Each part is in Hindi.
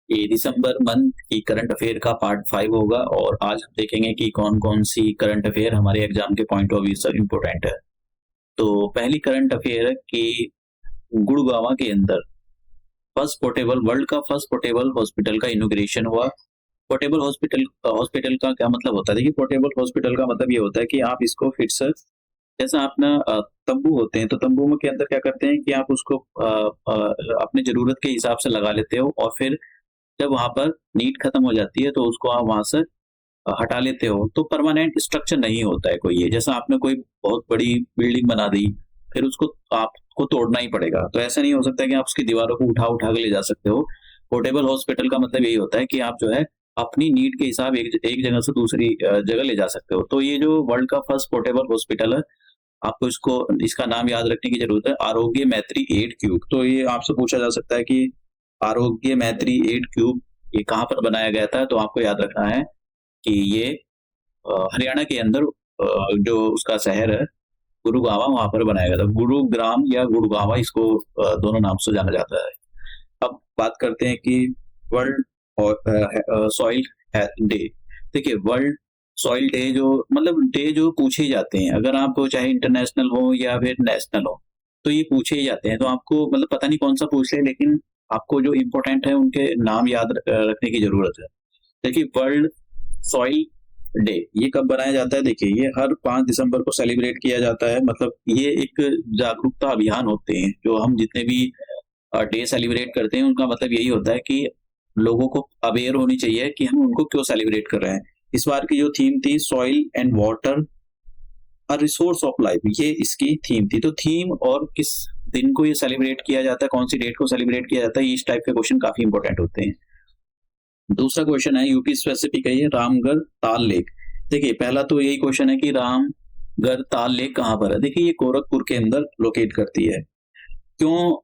ये दिसंबर मंथ की करंट अफेयर का पार्ट 5 होगा और आज हम देखेंगे कि कौन कौन सी करंट अफेयर हमारे एग्जाम के पॉइंट ऑफ व्यू से इम्पोर्टेंट है। तो पहली करंट अफेयर है कि गुड़गांव के अंदर वर्ल्ड का फर्स्ट पोर्टेबल हॉस्पिटल का इनॉग्रेशन हुआ। पोर्टेबल हॉस्पिटल का क्या मतलब होता है? देखिए, पोर्टेबल हॉस्पिटल का मतलब ये होता है कि आप इसको फिर से, जैसा अपना तंबू होते हैं, तो तंबू में के अंदर क्या करते हैं कि आप उसको अपनी जरूरत के हिसाब से लगा लेते हो और फिर जब वहां पर नीड खत्म हो जाती है तो उसको आप वहां से हटा लेते हो। तो परमानेंट स्ट्रक्चर नहीं होता है कोई ये, जैसा आपने कोई बहुत बड़ी बिल्डिंग बना दी फिर उसको आपको तोड़ना ही पड़ेगा, तो ऐसा नहीं हो सकता कि आप उसकी दीवारों को उठा उठा के ले जा सकते हो। पोर्टेबल हॉस्पिटल का मतलब यही होता है कि आप जो है अपनी नीड के हिसाब एक जगह से दूसरी जगह ले जा सकते हो। तो ये जो वर्ल्ड का फर्स्ट पोर्टेबल हॉस्पिटल है, आपको इसका नाम याद रखने की जरूरत है, आरोग्य मैत्री 8 क्यूब। तो ये आपसे पूछा जा सकता है कि आरोग्य मैत्री 8 क्यूब ये कहाँ पर बनाया गया था? तो आपको याद रखना है कि ये हरियाणा के अंदर जो उसका शहर है गुरुगांव, वहां पर बनाया गया था। गुरुग्राम या गुड़गांवा, इसको दोनों नाम से जाना जाता है। अब बात करते हैं कि वर्ल्ड सॉइल डे। देखिए, वर्ल्ड सॉइल डे जो मतलब डे जो पूछे ही जाते हैं, अगर आप चाहे इंटरनेशनल हो या फिर नेशनल हो तो ये पूछे ही जाते हैं। तो आपको मतलब पता नहीं कौन सा पूछ ले, लेकिन आपको जो इम्पोर्टेंट है उनके नाम याद रखने की जरूरत है। देखिए, वर्ल्ड सॉइल डे ये कब बनाया जाता है? देखिए, ये हर 5 दिसंबर को सेलिब्रेट किया जाता है। मतलब ये एक जागरूकता अभियान होते हैं, जो हम जितने भी डे सेलिब्रेट करते हैं उनका मतलब यही होता है कि लोगों को अवेयर होनी चाहिए कि हम उनको क्यों सेलिब्रेट कर रहे हैं। इस बार की जो थीम थी soil and water a resource of life, ये इसकी थीम थी। तो थीम और किस दिन को ये सेलिब्रेट किया जाता है, कौन सी डेट को सेलिब्रेट किया जाता है, इस टाइप के क्वेश्चन काफी इंपॉर्टेंट होते हैं। दूसरा क्वेश्चन है यूपी स्पेसिफिक है, ये रामगढ़ ताल लेक। देखिए, पहला तो यही क्वेश्चन है कि रामगढ़ ताल लेक कहाँ पर है? देखिए, ये गोरखपुर के अंदर लोकेट करती है। क्यों?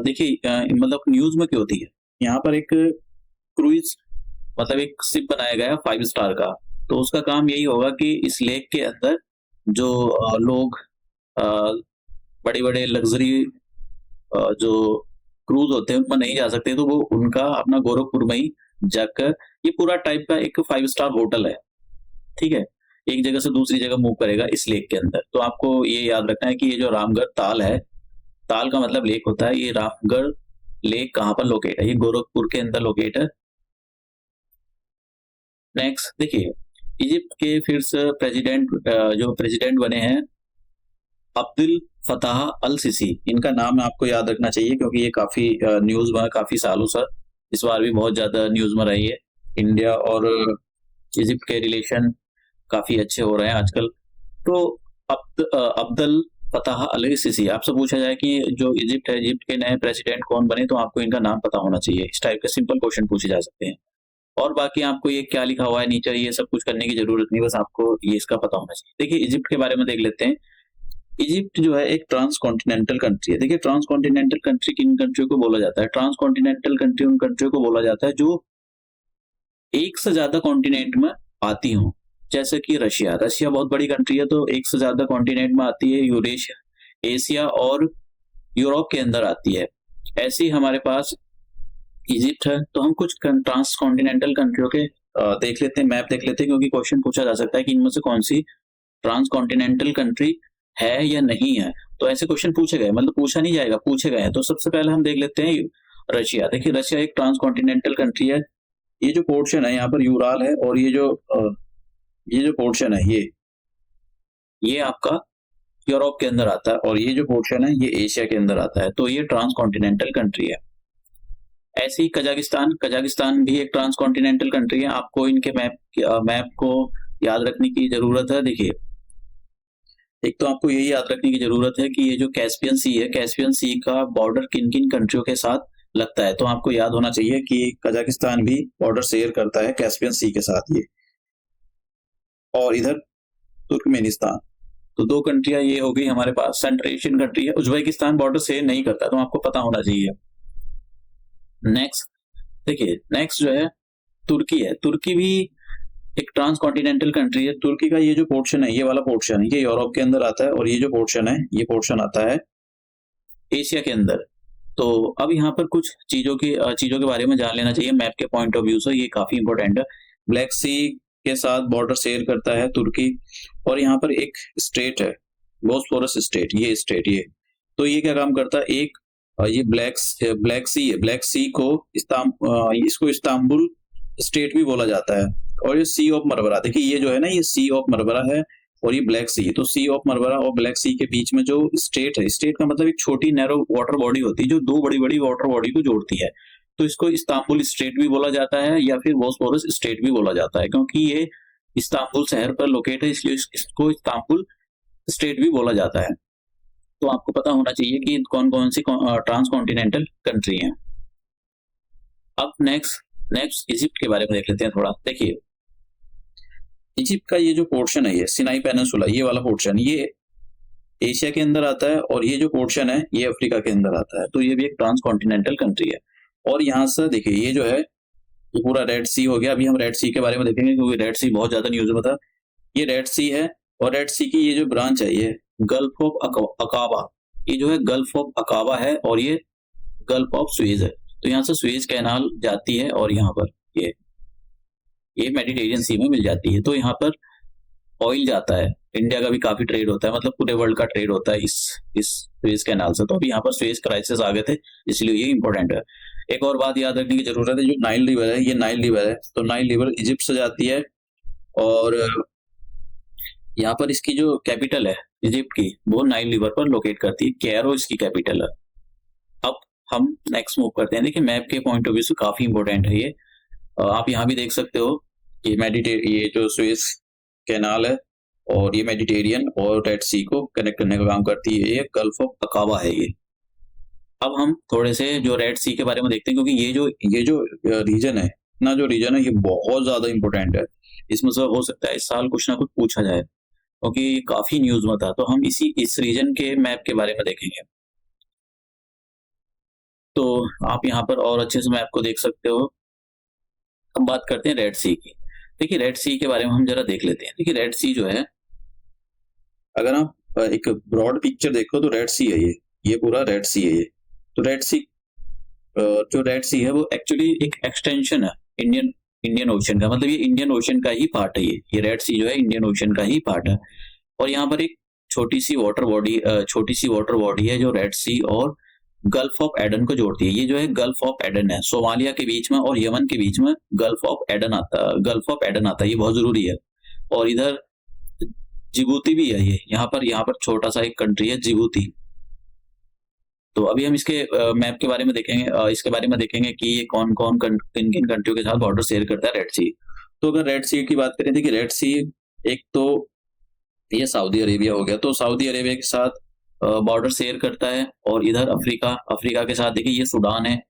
देखिए, मतलब न्यूज में क्यों थी? यहाँ पर एक क्रूइज मतलब एक शिप बनाया गया 5 स्टार का, तो उसका काम यही होगा कि इस लेक के अंदर जो लोग बड़े बड़े लग्जरी जो क्रूज होते हैं उनमें नहीं जा सकते, तो वो उनका अपना गोरखपुर में ही जाकर, ये पूरा टाइप का एक 5 स्टार होटल है, ठीक है, एक जगह से दूसरी जगह मूव करेगा इस लेक के अंदर। तो आपको ये याद रखना है कि ये जो रामगढ़ ताल है, ताल का मतलब लेक होता है, ये रामगढ़ लेक कहाँ पर लोकेट है? ये गोरखपुर के अंदर लोकेट है। नेक्स्ट देखिए, इजिप्ट के फिर से जो प्रेसिडेंट बने हैं अब्दुल फताह अल सीसी, इनका नाम आपको याद रखना चाहिए क्योंकि ये काफी न्यूज में काफी सालों से, इस बार भी बहुत ज्यादा न्यूज में रही है। इंडिया और इजिप्ट के रिलेशन काफी अच्छे हो रहे हैं आजकल। तो अब्दुल फताह अल सीसी, आपसे पूछा जाए कि जो इजिप्ट है, इजिप्ट के नए प्रेसिडेंट कौन बने, तो आपको इनका नाम पता होना चाहिए। इस टाइप के सिंपल क्वेश्चन पूछे जा सकते हैं। और बाकी आपको ये क्या लिखा हुआ है नीचे, ये सब कुछ करने की जरूरत नहीं, बस आपको ये इसका पता होना चाहिए। देखिए, इजिप्ट के बारे में देख लेते हैं। इजिप्ट जो है एक ट्रांस कॉन्टिनेंटल कंट्री है। देखिए, ट्रांस कॉन्टिनेंटल कंट्री किन कंट्री को बोला जाता है? ट्रांस कॉन्टिनेंटल कंट्री उन कंट्री को बोला जाता है जो एक से ज्यादा कॉन्टिनेंट में आती हो। जैसे कि रशिया बहुत बड़ी कंट्री है, तो एक से ज्यादा कॉन्टिनेंट में आती है। यूरेशिया, एशिया और यूरोप के अंदर आती है। ऐसी हमारे पास इजिप्ट है। तो हम कुछ ट्रांस कॉन्टिनेंटल कंट्रियों के देख लेते हैं, मैप देख लेते हैं, क्योंकि क्वेश्चन पूछा जा सकता है कि इनमें से कौन सी ट्रांस कॉन्टिनेंटल कंट्री है या नहीं है। तो ऐसे क्वेश्चन पूछे गए, मतलब पूछा नहीं जाएगा, पूछे गए हैं। तो सबसे पहले हम देख लेते हैं रशिया। देखिए, रशिया एक ट्रांस कॉन्टिनेंटल कंट्री है। ये जो पोर्शन है यहाँ पर यूराल है, और ये जो पोर्शन है ये आपका यूरोप के अंदर आता है, और ये जो पोर्शन है ये एशिया के अंदर आता है। तो ये ट्रांस कॉन्टिनेंटल कंट्री है। ऐसे ही कजाकिस्तान भी एक ट्रांस कॉन्टिनेंटल कंट्री है। आपको इनके मैप को याद रखने की जरूरत है। देखिए, एक तो आपको यही याद रखने की जरूरत है कि ये जो कैस्पियन सी है, कैस्पियन सी का बॉर्डर किन किन कंट्रियों के साथ लगता है। तो आपको याद होना चाहिए कि कजाकिस्तान भी बॉर्डर शेयर करता है कैस्पियन सी के साथ, ये और इधर तुर्कमेनिस्तान। तो 2 कंट्रियां ये हो गई हमारे पास। सेंट्रल एशियन कंट्री है। उज्बेकिस्तान बॉर्डर शेयर नहीं करता, तो आपको पता होना चाहिए। नेक्स्ट देखिए, नेक्स्ट जो है तुर्की है। तुर्की भी एक ट्रांस कॉन्टिनेंटल कंट्री है। तुर्की का ये जो पोर्शन है, ये वाला पोर्शन है, ये यूरोप के अंदर आता है, और ये जो पोर्शन है, ये पोर्शन आता है एशिया के अंदर। तो अब यहाँ पर कुछ चीज़ों के बारे में जान लेना चाहिए मैप के पॉइंट ऑफ व्यू से, ये काफ़ी इंपॉर्टेंट है। ब्लैक सी के साथ बॉर्डर शेयर करता है तुर्की, और यहाँ पर एक स्टेट है बोस्फोरस स्टेट, ये स्टेट ये, तो ये क्या काम करता है, एक ये ब्लैक सी है, ब्लैक सी को इसको इस्तांबुल स्टेट भी बोला जाता है। और ये सी ऑफ मरमरा, देखिए ये जो है ना, ये सी ऑफ मरमरा है और ये ब्लैक सी है। तो सी ऑफ मरमरा और ब्लैक सी के बीच में जो स्टेट है, स्टेट का मतलब एक छोटी नैरो वाटर बॉडी होती है जो दो बड़ी बड़ी वाटर बॉडी को जोड़ती है, तो इसको इस्तांबुल स्टेट भी बोला जाता है या फिर बोस्फोरस स्टेट भी बोला जाता है, क्योंकि ये इस्तांबुल शहर पर लोकेट है, इसलिए इसको इस्तांबुल स्टेट भी बोला जाता है। तो आपको पता होना चाहिए कि कौन कौन सी ट्रांस कॉन्टिनेंटल कंट्री हैं। अब नेक्स्ट इजिप्ट के बारे में देख लेते हैं थोड़ा। देखिए इजिप्ट का ये जो पोर्शन है, ये सिनाई पेनिनसुला, ये वाला पोर्शन, ये एशिया के अंदर आता है, और ये जो पोर्शन है ये अफ्रीका के अंदर आता है। तो ये भी एक ट्रांस कॉन्टिनेंटल कंट्री है। और यहाँ से देखिए ये जो है, ये पूरा रेड सी हो गया। अभी हम रेड सी के बारे में देखेंगे क्योंकि रेड सी बहुत ज्यादा न्यूज में था। ये रेड सी है, और रेड सी की ये जो ब्रांच है, ये गल्फ ऑफ अकाबा, ये जो है गल्फ ऑफ अकाबा है, और ये गल्फ ऑफ स्वेज है। तो यहाँ से स्वेज कैनाल जाती है और यहाँ पर ये मेडिटेरियन सी में मिल जाती है। तो यहाँ पर ऑयल जाता है, इंडिया का भी काफी ट्रेड होता है, मतलब पूरे वर्ल्ड का ट्रेड होता है इस स्वेज कैनाल से। तो अभी यहाँ पर स्वेज क्राइसिस आ गए थे, इसलिए ये इंपॉर्टेंट है। एक और बात याद रखने की जरूरत है, जो नाइल रिवर है, ये नाइल रिवर है, तो नाइल रिवर इजिप्ट से जाती है, और यहाँ पर इसकी जो कैपिटल है इजिप्ट की, वो नाइल रिवर पर लोकेट करती है, कैरो इसकी कैपिटल है। अब हम नेक्स्ट मूव करते हैं। देखिए मैप के पॉइंट ऑफ व्यू से काफी इंपॉर्टेंट है ये। आप यहाँ भी देख सकते हो कि ये जो स्वेज कैनाल है, और ये मेडिटेरियन और रेड सी को कनेक्ट करने का काम करती है, ये गल्फ ऑफ अकाबा है ये। अब हम थोड़े से जो रेड सी के बारे में देखते हैं, क्योंकि ये जो रीजन है ना, जो रीजन है ये बहुत ज्यादा इंपॉर्टेंट है। इसमें से हो सकता है इस साल कुछ ना कुछ पूछा जाए, क्योंकि काफी न्यूज में था। तो हम इस रीजन के मैप के बारे में देखेंगे। तो आप यहाँ पर और अच्छे से मैप को देख सकते हो। हम बात करते हैं रेड सी की। देखिए रेड सी के बारे में हम जरा देख लेते हैं। देखिए रेड सी जो है, अगर आप एक ब्रॉड पिक्चर देखो तो रेड सी है ये पूरा रेड सी है ये। तो रेड सी जो रेड सी है वो एक्चुअली एक एक्सटेंशन है इंडियन ओशन का, मतलब ये इंडियन ओशन का ही पार्ट है। ये रेड सी जो है इंडियन ओशन का ही पार्ट है। और यहाँ पर एक छोटी सी वाटर बॉडी है जो रेड सी और गल्फ ऑफ एडन को जोड़ती है। ये जो है गल्फ ऑफ एडन है, सोमालिया के बीच में और यमन के बीच में गल्फ ऑफ एडन आता है, ये बहुत जरूरी है। और इधर जिबूती भी है, ये यहाँ पर छोटा सा एक कंट्री है जिबूती। तो अभी हम इसके मैप के बारे में देखेंगे, इसके बारे में देखेंगे कि ये कौन कौन किन किन कंट्रियों के साथ बॉर्डर शेयर करता है रेड सी। तो अगर रेड सी की बात करें, देखिए रेड सी एक तो ये सऊदी अरेबिया हो गया, तो सऊदी अरेबिया के साथ बॉर्डर शेयर करता है। और इधर अफ्रीका के साथ देखिए ये सूडान है,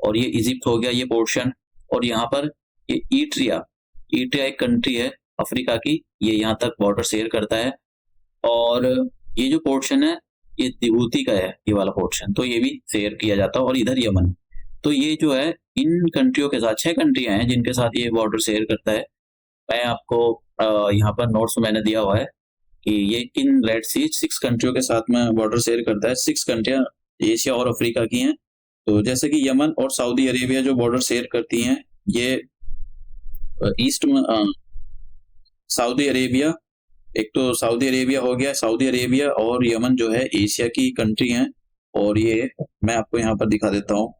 और ये इजिप्ट हो गया ये पोर्शन। और यहाँ पर ये इट्रिया एक कंट्री है अफ्रीका की, ये यहाँ तक बॉर्डर शेयर करता है। और ये जो पोर्शन है ये जिबूती का है, ये वाला पोर्शन, तो ये भी शेयर किया जाता है। और इधर यमन, तो ये जो है इन कंट्रियों के साथ 6 कंट्रियां हैं जिनके साथ ये बॉर्डर शेयर करता है। मैं आपको यहाँ पर नोट्स मैंने दिया हुआ है कि ये किन रेड सी 6 कंट्रियों के साथ में बॉर्डर शेयर करता है। 6 कंट्रियां एशिया और अफ्रीका की हैं। तो जैसे कि यमन और सऊदी अरेबिया जो बॉर्डर शेयर करती हैं, ये ईस्ट में सऊदी अरेबिया, एक तो सऊदी अरेबिया हो गया, सऊदी अरेबिया और यमन जो है एशिया की कंट्री हैं। और ये मैं आपको यहाँ पर दिखा देता हूँ,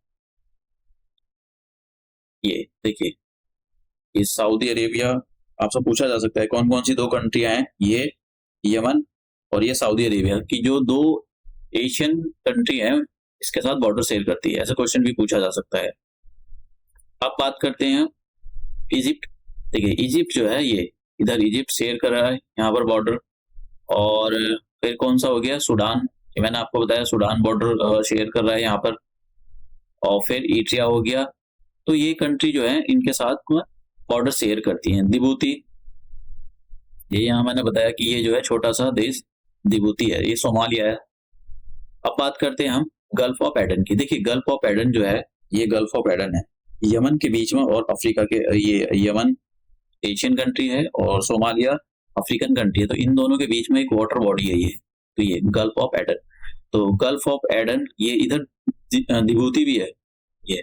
ये देखिए ये सऊदी अरेबिया। आपसे पूछा जा सकता है कौन कौन सी 2 कंट्रियां हैं, ये यमन और ये सऊदी अरेबिया की जो 2 एशियन कंट्री हैं, इसके साथ बॉर्डर शेयर करती है। ऐसा क्वेश्चन भी पूछा जा सकता है। अब बात करते हैं इजिप्ट। देखिए इजिप्ट जो है ये इधर इजिप्ट शेयर कर रहा है यहाँ पर बॉर्डर। और फिर कौन सा हो गया, सूडान, मैंने आपको बताया सूडान बॉर्डर शेयर कर रहा है यहाँ पर। और फिर इट्रिया हो गया। तो ये कंट्री जो है इनके साथ बॉर्डर शेयर करती हैं। जिबूती, ये यहाँ मैंने बताया कि ये जो है छोटा सा देश जिबूती है, ये सोमालिया है। अब बात करते हैं हम गल्फ ऑफ एडन की। देखिए गल्फ ऑफ एडन जो है, ये गल्फ ऑफ एडन है यमन के बीच में, और अफ्रीका के, ये यमन एशियन कंट्री है और सोमालिया अफ्रीकन कंट्री है। तो इन दोनों के बीच में एक वाटर बॉडी है ये, तो ये गल्फ ऑफ एडन। तो गल्फ ऑफ एडन ये इधर जिबूती भी है ये।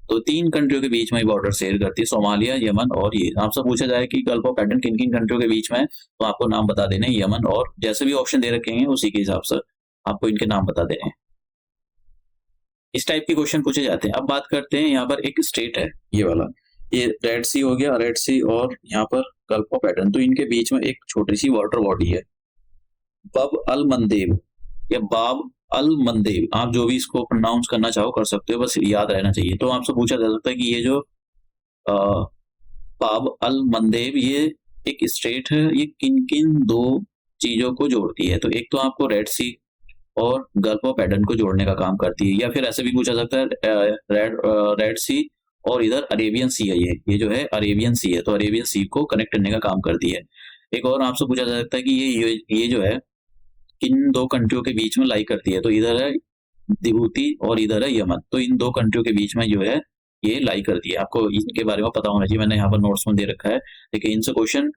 तो 3 कंट्रियों के बीच में बॉर्डर शेयर करती है, सोमालिया, यमन और ये। आपसे पूछा जाए कि गल्फ ऑफ एडन किन-किन कंट्रियों के बीच में है, तो आपको नाम बता देने हैं, यमन, और जैसे भी ऑप्शन दे रखे हैं उसी के हिसाब से आपको इनके नाम बता देने हैं। इस टाइप के क्वेश्चन पूछे जाते हैं। अब बात करते हैं, यहाँ पर एक स्टेट है ये वाला, ये रेड सी हो गया, रेड सी, और यहाँ पर गल्फ ऑफ एडन, तो इनके बीच में एक छोटी सी वाटर बॉडी है, बब अल मंदेब या बाब अल मंदेब, आप जो भी इसको प्रोनाउंस करना चाहो कर सकते हो, बस याद रहना चाहिए। तो आपसे पूछा जा सकता है कि ये जो बाब अल मंदेब, ये एक स्टेट है, ये किन किन 2 चीजों को जोड़ती है। तो एक तो आपको रेड सी और गल्फ ऑफ एडन को जोड़ने का काम करती है, या फिर ऐसे भी पूछा सकता है रेड सी और इधर अरेबियन सी है, ये जो है अरेबियन सी है, तो अरेबियन सी को कनेक्ट करने का काम करती है। एक और आपसे पूछा जा सकता है कि ये जो है किन 2 कंट्रियों के बीच में लाई करती है, तो इधर है जिबूती और इधर है यमन, तो इन 2 कंट्रियों के बीच में जो है ये लाई करती है। आपको इनके बारे में पता होना चाहिए, मैंने यहाँ पर नोट्स में दे रखा है। देखिए इनसे क्वेश्चन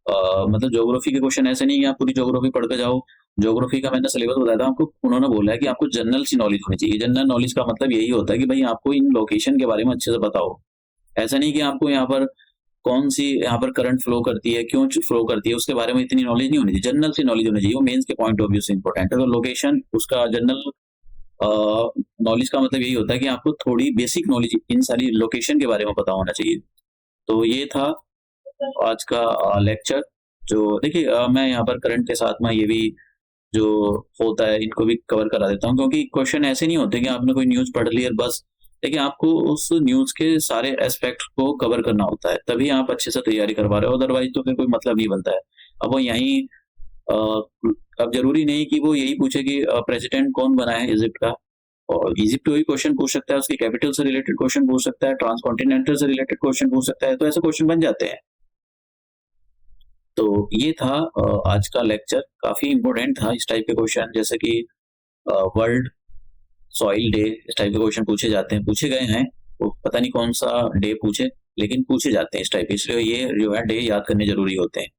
मतलब ज्योग्राफी के क्वेश्चन ऐसे नहीं है आप पूरी ज्योग्राफी पढ़ के जाओ। ज्योग्राफी का मैंने सिलेबस बताया था आपको, उन्होंने बोला है कि आपको जनरल सी नॉलेज होनी चाहिए। जनरल नॉलेज का मतलब यही होता है कि भाई आपको इन लोकेशन के बारे में अच्छे से पता हो। ऐसा नहीं कि आपको यहाँ पर कौन सी यहाँ पर करंट फ्लो करती है, क्यों फ्लो करती है, उसके बारे में इतनी नॉलेज नहीं होनी चाहिए, जनरल सी नॉलेज होनी चाहिए। वो मेंस के पॉइंट ऑफ व्यू से इंपॉर्टेंट है। तो लोकेशन उसका जनरल नॉलेज का मतलब यही होता है कि आपको थोड़ी बेसिक नॉलेज इन सारी लोकेशन के बारे में पता होना चाहिए। तो ये था आज का लेक्चर। जो देखिए मैं यहाँ पर करंट के साथ में ये भी जो होता है इनको भी कवर करा देता हूँ, क्योंकि क्वेश्चन ऐसे नहीं होते कि आपने कोई न्यूज पढ़ ली और बस, लेकिन आपको उस न्यूज के सारे एस्पेक्ट को कवर करना होता है, तभी आप अच्छे से तैयारी कर पा रहे हो, अदरवाइज तो फिर कोई मतलब नहीं बनता है। अब वो यहीं अब जरूरी नहीं कि वो यही पूछे कि प्रेसिडेंट कौन बना है इजिप्ट का, और इजिप्ट वही क्वेश्चन पूछ सकता है, उसकी कैपिटल से रिलेटेड क्वेश्चन पूछ सकता है, ट्रांसकॉन्टिनेंटल से रिलेटेड क्वेश्चन पूछ सकता है, तो ऐसे क्वेश्चन बन जाते हैं। तो ये था आज का लेक्चर, काफी इंपॉर्टेंट था। इस टाइप के क्वेश्चन जैसे कि वर्ल्ड सॉइल डे, इस टाइप के क्वेश्चन पूछे जाते हैं, पूछे गए हैं, वो पता नहीं कौन सा डे पूछे, लेकिन पूछे जाते हैं इस टाइप, इसलिए ये जो है डे याद करने जरूरी होते हैं।